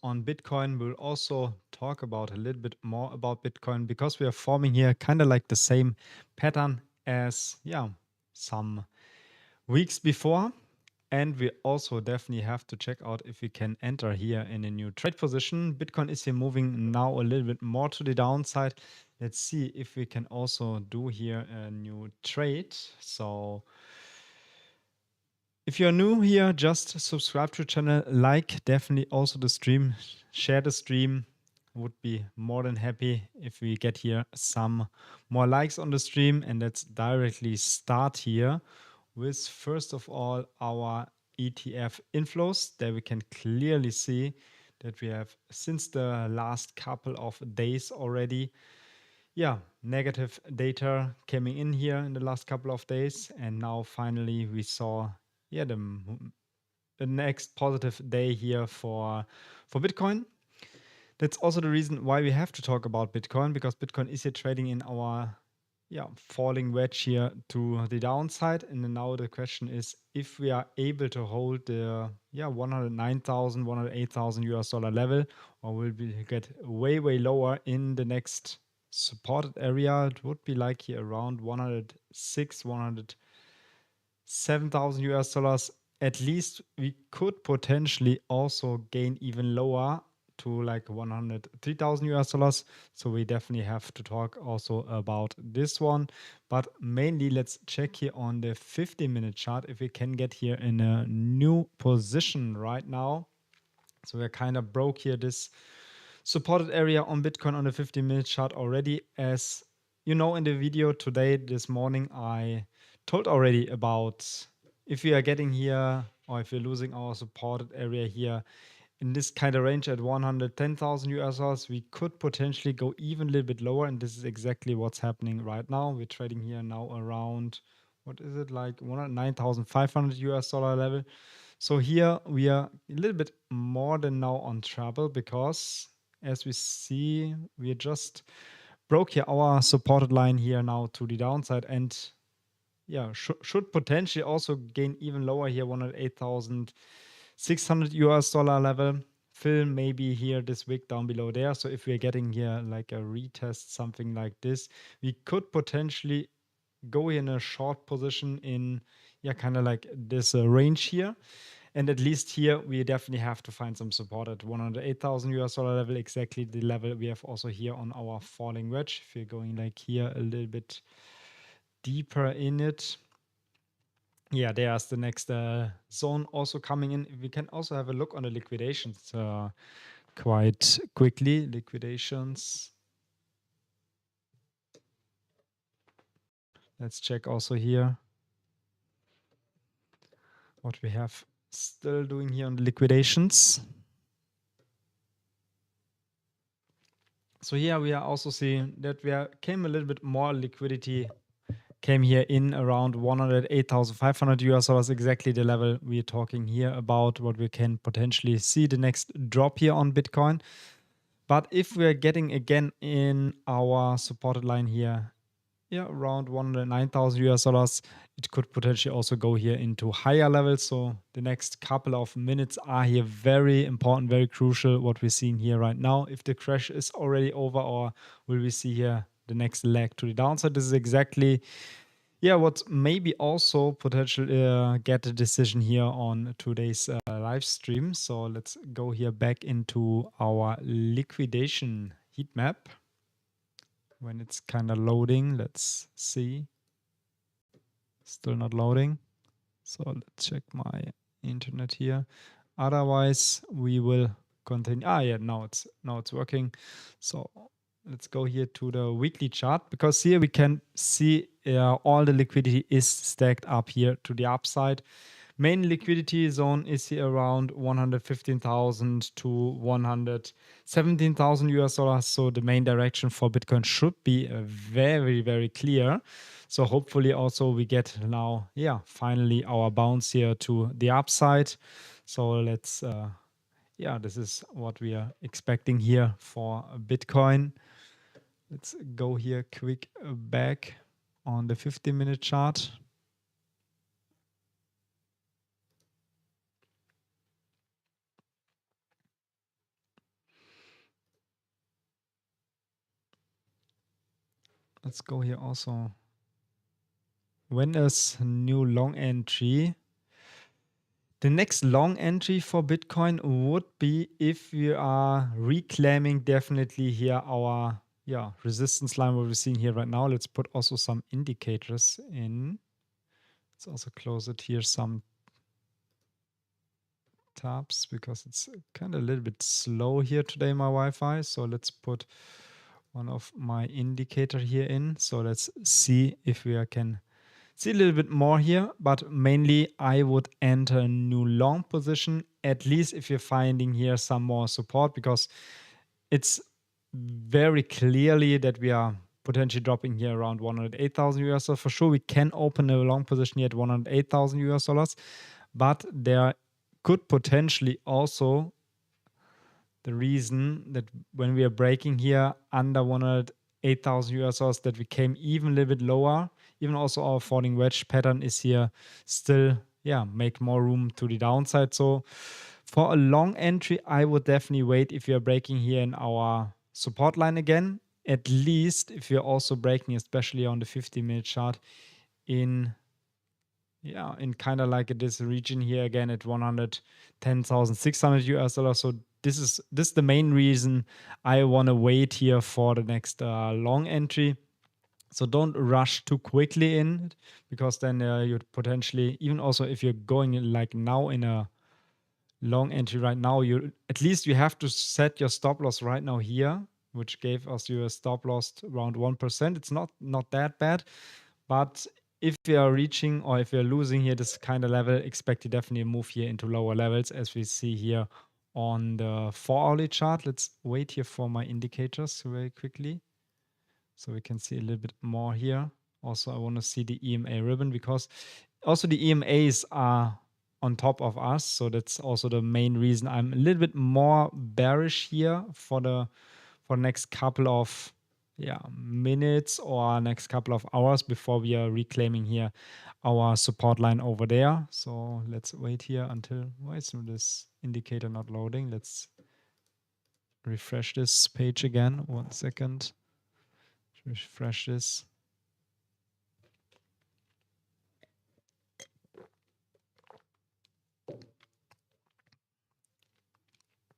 on Bitcoin. We'll also talk about a little bit more about Bitcoin because we are forming here kind of like the same pattern as some weeks before. And we also definitely have to check out if we can enter here in a new trade position. Bitcoin is here moving now a little bit more to the downside. Let's see if we can also do here a new trade. So if you're new here, just subscribe to the channel, like definitely also the stream, share the stream. Would be more than happy if we get here some more likes on the stream. And let's directly start here with, first of all, our ETF inflows. There we can clearly see that we have, since the last couple of days already, negative data coming in here in the last couple of days. And now finally we saw the next positive day here for Bitcoin. That's also the reason why we have to talk about Bitcoin, because Bitcoin is here trading in our falling wedge here to the downside. And then now the question is if we are able to hold the 109,000, 108,000 US dollar level, or will we get way lower in the next supported area. It would be like here around 106, 107,000 US dollars. At least we could potentially also gain even lower to like 103,000 US dollars. So we definitely have to talk also about this one. But mainly let's check here on the 15-minute chart if we can get here in a new position right now. So we're kind of broke here this supported area on Bitcoin on the 15-minute chart already. As you know, in the video today, this morning, I told already about if we are getting here or if we're losing our supported area here in this kind of range at 110,000 US dollars, we could potentially go even a little bit lower. And this is exactly what's happening right now. We're trading here now around, what is it, like 109,500 US dollar level. So here we are a little bit more than now on trouble, because as we see, we just broke here our supported line here now to the downside, and should potentially also gain even lower here, 108,600 US dollar level. Fill maybe here this wick down below there. So if we're getting here like a retest, something like this, we could potentially go in a short position in kind of like this range here. And at least here we definitely have to find some support at 108,000 US dollar level, exactly the level we have also here on our falling wedge. If you're going like here a little bit deeper in it, there's the next zone also coming in. We can also have a look on the liquidations quite quickly. Liquidations. Let's check also here what we have still doing here on the liquidations. So here we are also seeing that came a little bit more liquidity, came here in around 108,500 US dollars, exactly the level we're talking here about, what we can potentially see the next drop here on Bitcoin. But if we're getting again in our supported line here, around 109,000 US dollars, it could potentially also go here into higher levels. So the next couple of minutes are here very important, very crucial, what we're seeing here right now. If the crash is already over, or will we see here the next leg to the downside? This is exactly what maybe also potentially get a decision here on today's live stream. So let's go here back into our liquidation heat map. When it's kind of loading, let's see. Still not loading. So let's check my internet here. Otherwise, we will continue. Now it's working. So let's go here to the weekly chart, because here we can see all the liquidity is stacked up here to the upside. Main liquidity zone is here around 115,000 to 117,000 US dollars. So the main direction for Bitcoin should be very, very clear. So hopefully also we get now, finally our bounce here to the upside. So let's, this is what we are expecting here for Bitcoin. Let's go here quick back on the 15-minute chart. let's go here also. When is new long entry? The next long entry for Bitcoin would be if we are reclaiming definitely here our resistance line, what we're seeing here right now. Let's put also some indicators in. Let's also close it here some tabs because it's kind of a little bit slow here today, my Wi-Fi. So let's put one of my indicator here in. So let's see if we can see a little bit more here, but mainly I would enter a new long position, at least if you're finding here some more support, because it's very clearly that we are potentially dropping here around 108,000 US dollars. For sure, we can open a long position here at 108,000 US dollars, but there could potentially also the reason that when we are breaking here under 108,000 US dollars that we came even a little bit lower. Even also our falling wedge pattern is here still, make more room to the downside. So for a long entry, I would definitely wait if you're breaking here in our support line again. At least if you're also breaking, especially on the 50-minute chart, in kind of like this region here again at 110,600 US dollars. So this is the main reason I want to wait here for the next long entry. So don't rush too quickly in, because then you'd potentially, even also if you're going like now in a long entry right now, you have to set your stop loss right now here, which gave us your stop loss around 1%. It's not that bad, but if we are reaching or if we are losing here this kind of level, expect to definitely move here into lower levels, as we see here on the 4-hourly chart. Let's wait here for my indicators very quickly, so we can see a little bit more here. Also, I want to see the EMA ribbon, because also the EMAs are on top of us. So that's also the main reason I'm a little bit more bearish here for the next couple of minutes or next couple of hours before we are reclaiming here our support line over there. So let's wait here until, why is this indicator not loading? Let's refresh this page again. 1 second. Refresh this.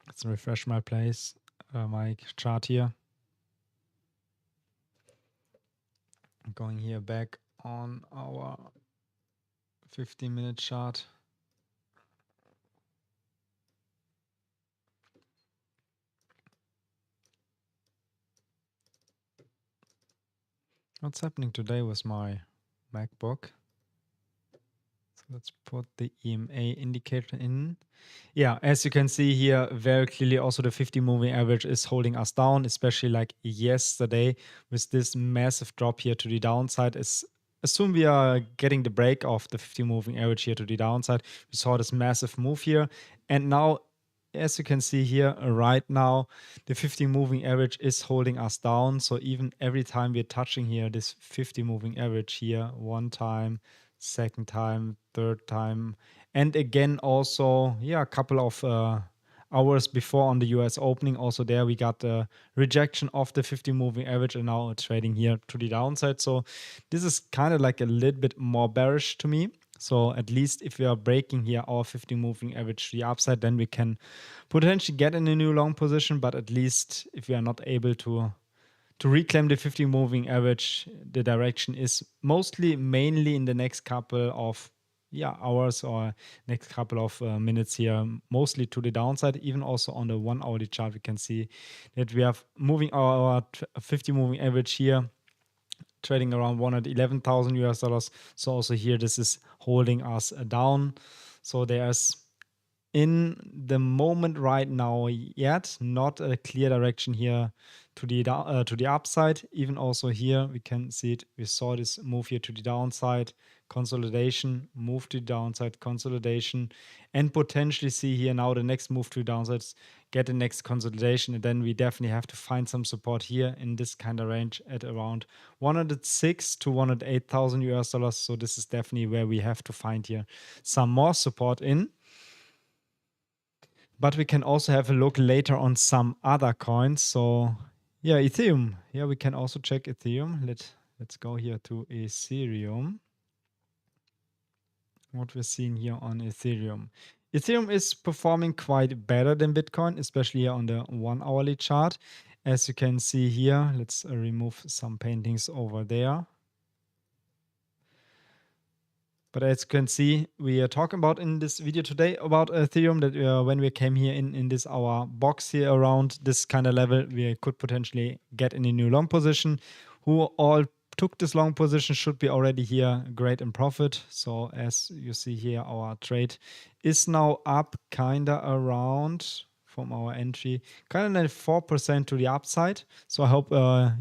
Let's refresh my my chart here. I'm going here back on our 15-minute chart. What's happening today with my MacBook? So let's put the EMA indicator in. Yeah, as you can see here very clearly, also the 50 moving average is holding us down, especially like yesterday with this massive drop here to the downside. Assume we are getting the break of the 50 moving average here to the downside. We saw this massive move here, and now, as you can see here right now, the 50 moving average is holding us down. So even every time we're touching here this 50 moving average here, one time, second time, third time, and again also a couple of hours before on the US opening, also there we got the rejection of the 50 moving average, and now it's trading here to the downside. So this is kind of like a little bit more bearish to me. So at least if we are breaking here our 50 moving average to the upside, then we can potentially get in a new long position. But at least if we are not able to reclaim the 50 moving average, the direction is mainly in the next couple of hours or next couple of minutes here, mostly to the downside. Even also on the 1-hourly chart, we can see that we have moving our 50 moving average here, trading around 111,000 US dollars. So also here, this is holding us down. So there's in the moment right now yet not a clear direction here to the upside. Even also here we can see it. We saw this move here to the downside, consolidation, move to the downside, consolidation, and potentially see here now the next move to the downside, get the next consolidation, and then we definitely have to find some support here in this kind of range at around 106 to 108,000 US dollars. So this is definitely where we have to find here some more support in. But we can also have a look later on some other coins. So Ethereum. We can also check Ethereum. let's go here to Ethereum. What we're seeing here on Ethereum. Ethereum is performing quite better than Bitcoin, especially here on the 1 hourly chart. As you can see here, let's remove some paintings over there. But as you can see, we are talking about in this video today about Ethereum that when we came here in this our box here around this kind of level, we could potentially get in a new long position. Who all took this long position should be already here great in profit. So as you see here, our trade is now up kind of around from our entry, kind of like 4% to the upside. So I hope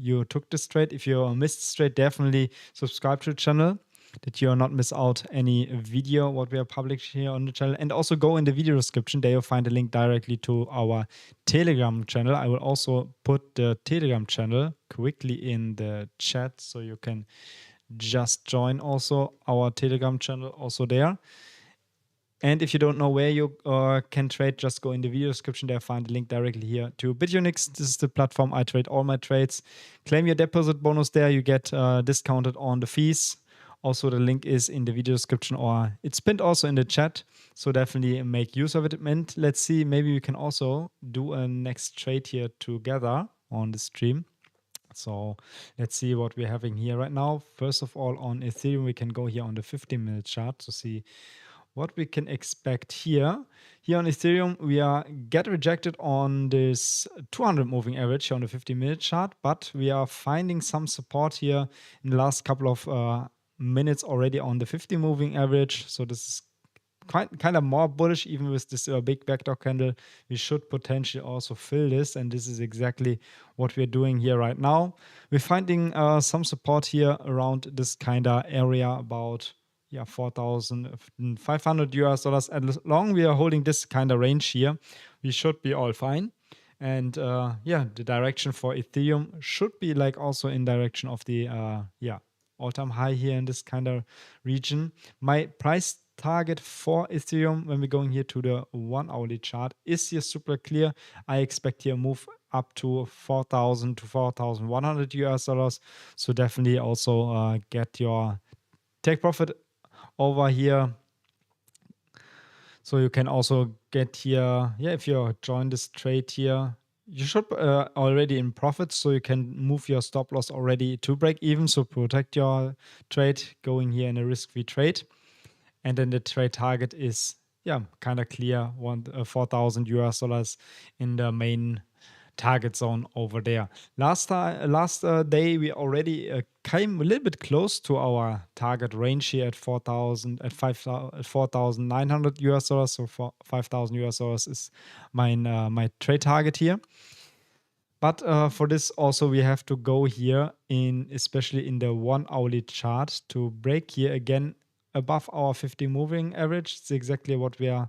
you took this trade. If you missed this trade, definitely subscribe to the channel, that you will not miss out any video what we are publishing here on the channel. And also go in the video description. There you'll find a link directly to our Telegram channel. I will also put the Telegram channel quickly in the chat, so you can just join also our Telegram channel also there. And if you don't know where you can trade, just go in the video description there, find the link directly here to BitUnix. This is the platform I trade all my trades. Claim your deposit bonus there. You get discounted on the fees. Also, the link is in the video description, or it's pinned also in the chat. So definitely make use of it. And let's see, maybe we can also do a next trade here together on the stream. So let's see what we're having here right now. First of all, on Ethereum, we can go here on the 15-minute chart to see what we can expect here. Here on Ethereum, we are get rejected on this 200 moving average here on the 15-minute chart, but we are finding some support here in the last couple of minutes already on the 50 moving average. So this is kind of more bullish. Even with this big backdoor candle, we should potentially also fill this, and this is exactly what we're doing here right now. We're finding some support here around this kind of area, about $4,500. As long we are holding this kind of range here, we should be all fine. And the direction for Ethereum should be like also in direction of the all-time high here in this kind of region. My price target for Ethereum when we're going here to the 1 hourly chart is here super clear. I expect here a move up to 4,000 to 4,100 $. So definitely also get your take profit over here. So you can also get here, if you join this trade here, you should already in profit, so you can move your stop loss already to break even. So protect your trade going here in a risk-free trade. And then the trade target is kind of clear, $4,000 in the main target zone over there. Last day we already came a little bit close to our target range here at $4,900. So for $5,000 is my trade target here. But for this also we have to go here especially in the 1 hourly chart to break here again above our 50 moving average. It's exactly what we are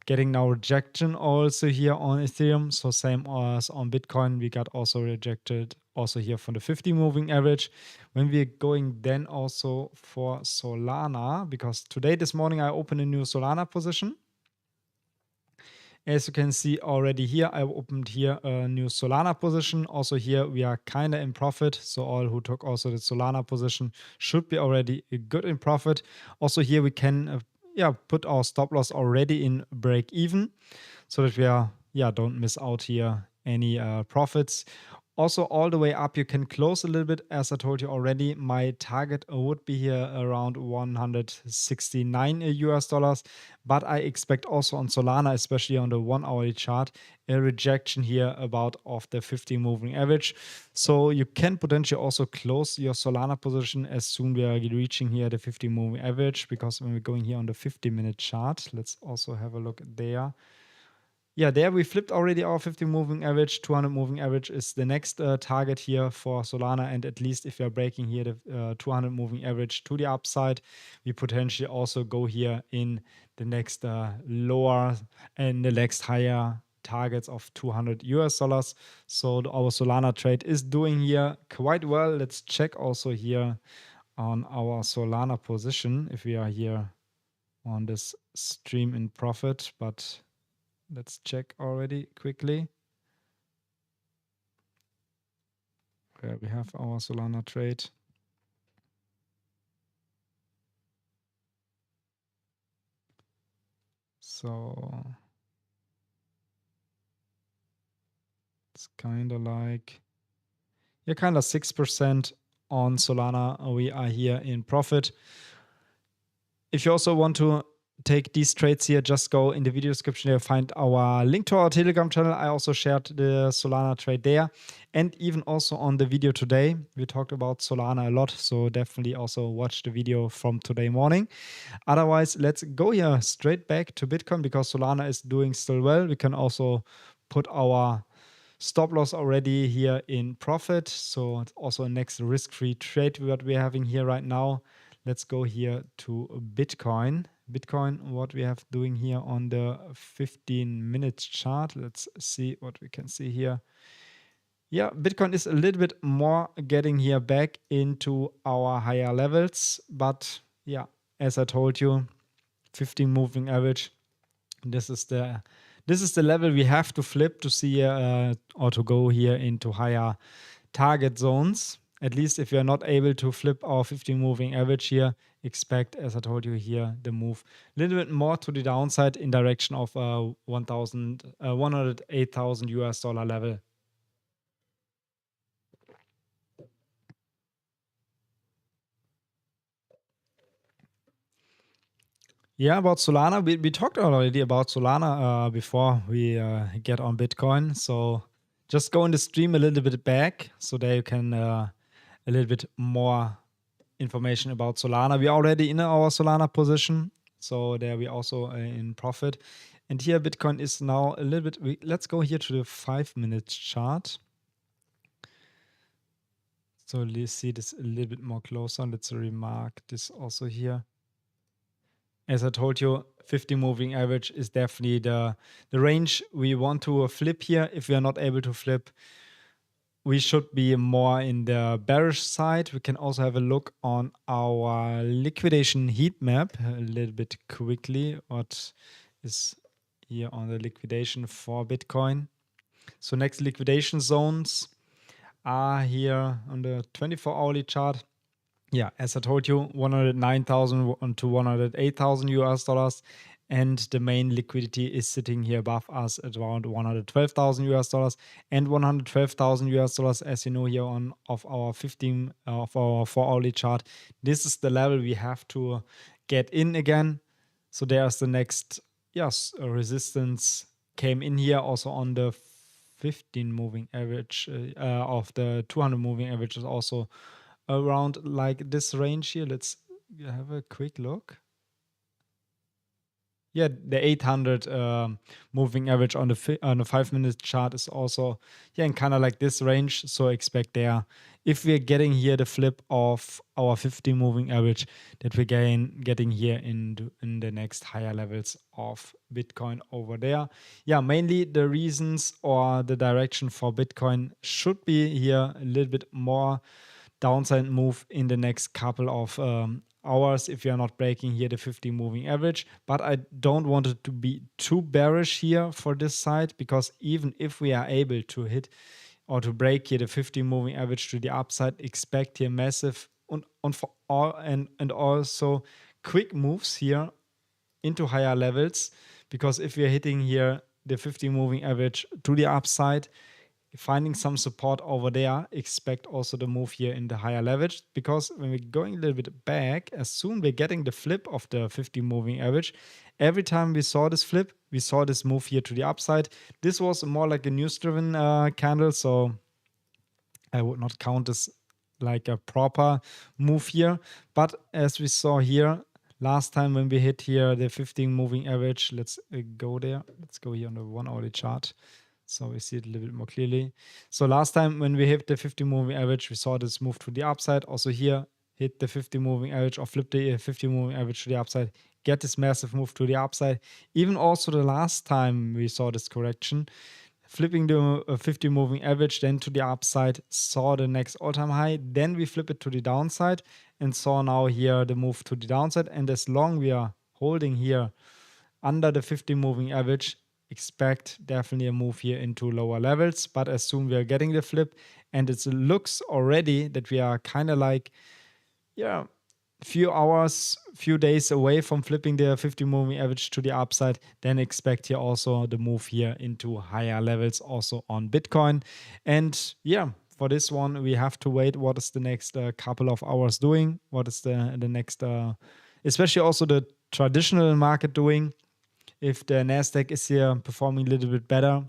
getting now rejection also here on Ethereum. So same as on Bitcoin, we got also rejected also here from the 50 moving average. When we're going then also for Solana, because this morning I opened a new Solana position. As you can see already here, I opened here a new Solana position. Also here we are kind of in profit. So all who took also the Solana position should be already good in profit. Also here we can put our stop loss already in break even, so that we don't miss out here any profits. Also all the way up you can close a little bit. As I told you already, my target would be here around $169, but I expect also on Solana, especially on the 1 hourly chart, a rejection here about of the 50 moving average. So you can potentially also close your Solana position as soon we are reaching here the 50 moving average, because when we're going here on the 50-minute chart, let's also have a look there. There we flipped already our 50 moving average. 200 moving average is the next target here for Solana. And at least if you're breaking here the 200 moving average to the upside, we potentially also go here in the next lower and the next higher targets of $200. So our Solana trade is doing here quite well. Let's check also here on our Solana position if we are here on this stream in profit, but let's check already quickly. Where we have our Solana trade. So it's kind of like, yeah, kind of 6% on Solana. We are here in profit. If you also want to take these trades here, just go in the video description. You'll find our link to our Telegram channel. I also shared the Solana trade there. And even also on the video today, we talked about Solana a lot. So definitely also watch the video from today morning. Otherwise, let's go here straight back to Bitcoin because Solana is doing still well. We can also put our stop loss already here in profit. So it's also a next risk-free trade that we're having here right now. Let's go here to Bitcoin. Bitcoin, what we have doing here on the 15 minutes chart. Let's see what we can see here. Yeah, Bitcoin is a little bit more getting here back into our higher levels. But yeah, as I told you, 15 moving average. This is the level we have to flip to see or to go here into higher target zones. At least if you're not able to flip our 15 moving average here, expect, as I told you here, the move a little bit more to the downside in direction of 108,000 US dollar level. Yeah, about Solana, we talked already about Solana before we get on Bitcoin. So just go in the stream a little bit back so there you can a little bit more information about Solana. We're already in our Solana position, so there we also in profit. And here Bitcoin is now a little bit, let's go here to the 5 minutes chart. So let's see this a little bit more closer. Let's remark this also here. As I told you, 50 moving average is definitely the range we want to flip here. If we are not able to flip, we should be more in the bearish side. We can also have a look on our liquidation heat map a little bit quickly. What is here on the liquidation for Bitcoin? So next liquidation zones are here on the 24-hourly chart. Yeah, as I told you, 109,000 to 108,000 US dollars. And the main liquidity is sitting here above us at around 112,000 US dollars and 112,000 US dollars, as you know here on of our 4-hourly chart. This is the level we have to get in again. So there's the next, yes, resistance came in here also on the 15 moving average of the 200 moving average is also around like this range here. Let's have a quick look. Yeah, the 800 moving average on the 5-minute chart is also in kind of like this range. So expect there, if we're getting here the flip of our 50 moving average, that we're getting here in the next higher levels of Bitcoin over there. Yeah, mainly the reasons or the direction for Bitcoin should be here a little bit more downside move in the next couple of hours if you're not breaking here the 50 moving average. But I don't want it to be too bearish here for this side, because even if we are able to hit or to break here the 50 moving average to the upside, expect here massive and also quick moves here into higher levels. Because if we are hitting here the 50 moving average to the upside, finding some support over there, expect also the move here in the higher leverage, because when we're going a little bit back, as soon we're getting the flip of the 50 moving average, every time we saw this flip, we saw this move here to the upside. This was more like a news-driven candle, so I would not count this like a proper move here. But as we saw here, last time when we hit here the 15 moving average, let's go there. Let's go here on the 1-hourly chart, so we see it a little bit more clearly. So last time when we hit the 50 moving average, we saw this move to the upside. Also here, hit the 50 moving average or flip the 50 moving average to the upside, get this massive move to the upside. Even also the last time we saw this correction, flipping the 50 moving average, then to the upside, saw the next all-time high. Then we flip it to the downside and saw now here the move to the downside. And as long we are holding here under the 50 moving average, expect definitely a move here into lower levels. But as soon we are getting the flip, and it looks already that we are kind of like, few hours, few days away from flipping the 50 moving average to the upside, then expect here also the move here into higher levels also on Bitcoin. And yeah, for this one, we have to wait what is the next couple of hours doing, what is the next, especially also the traditional market doing. If the Nasdaq is here performing a little bit better,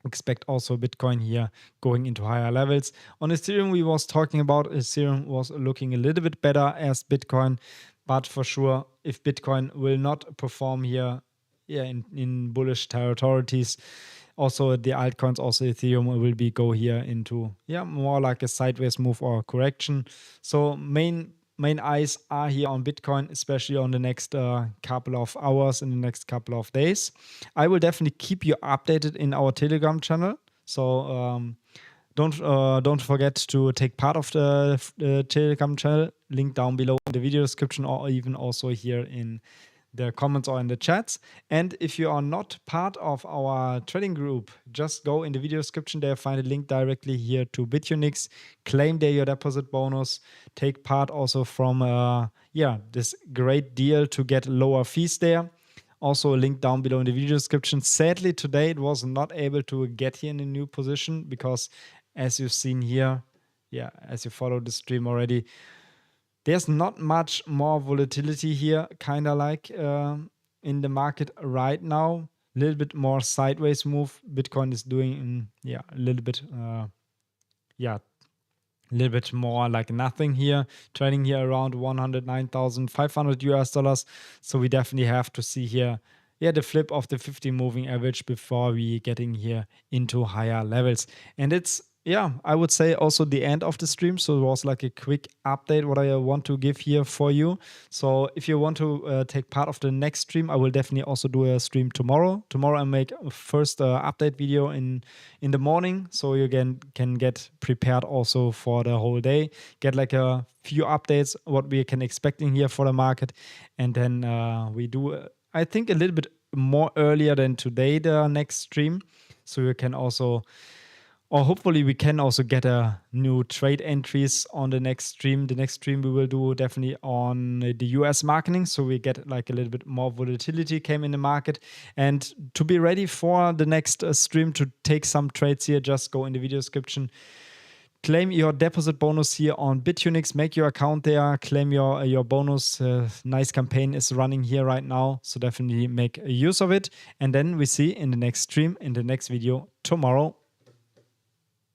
expect also Bitcoin here going into higher levels. On Ethereum, we was talking about Ethereum was looking a little bit better as Bitcoin, but for sure, if Bitcoin will not perform here, in bullish territories, also the altcoins, also Ethereum will go here into more like a sideways move or correction. So main eyes are here on Bitcoin, especially on the next couple of hours, in the next couple of days. I will definitely keep you updated in our Telegram channel. So don't forget to take part of the Telegram channel. Link down below in the video description, or even also here in the comments or in the chats. And if you are not part of our trading group, just go in the video description there, find a link directly here to BitUnix, claim there your deposit bonus, take part also from this great deal to get lower fees there. Also a link down below in the video description. Sadly, today it was not able to get here in a new position because, as you've seen here, as you follow the stream already, there's not much more volatility here, kind of like in the market right now. A little bit more sideways move. Bitcoin is doing, a little bit, more like nothing here. Trading here around $109,500. So we definitely have to see here, the flip of the 50 moving average before we getting here into higher levels. And it's, I would say also the end of the stream. So it was like a quick update what I want to give here for you. So if you want to take part of the next stream, I will definitely also do a stream tomorrow. Tomorrow I make a first update video in the morning, so you can get prepared also for the whole day. Get like a few updates what we can expect in here for the market, and then we do I think a little bit more earlier than today the next stream, so you can also. Or hopefully we can also get a new trade entries on the next stream. The next stream we will do definitely on the US marketing. So we get like a little bit more volatility came in the market. And to be ready for the next stream to take some trades here, just go in the video description. Claim your deposit bonus here on BitUnix. Make your account there. Claim your bonus. Nice campaign is running here right now. So definitely make use of it. And then we see in the next stream, in the next video tomorrow.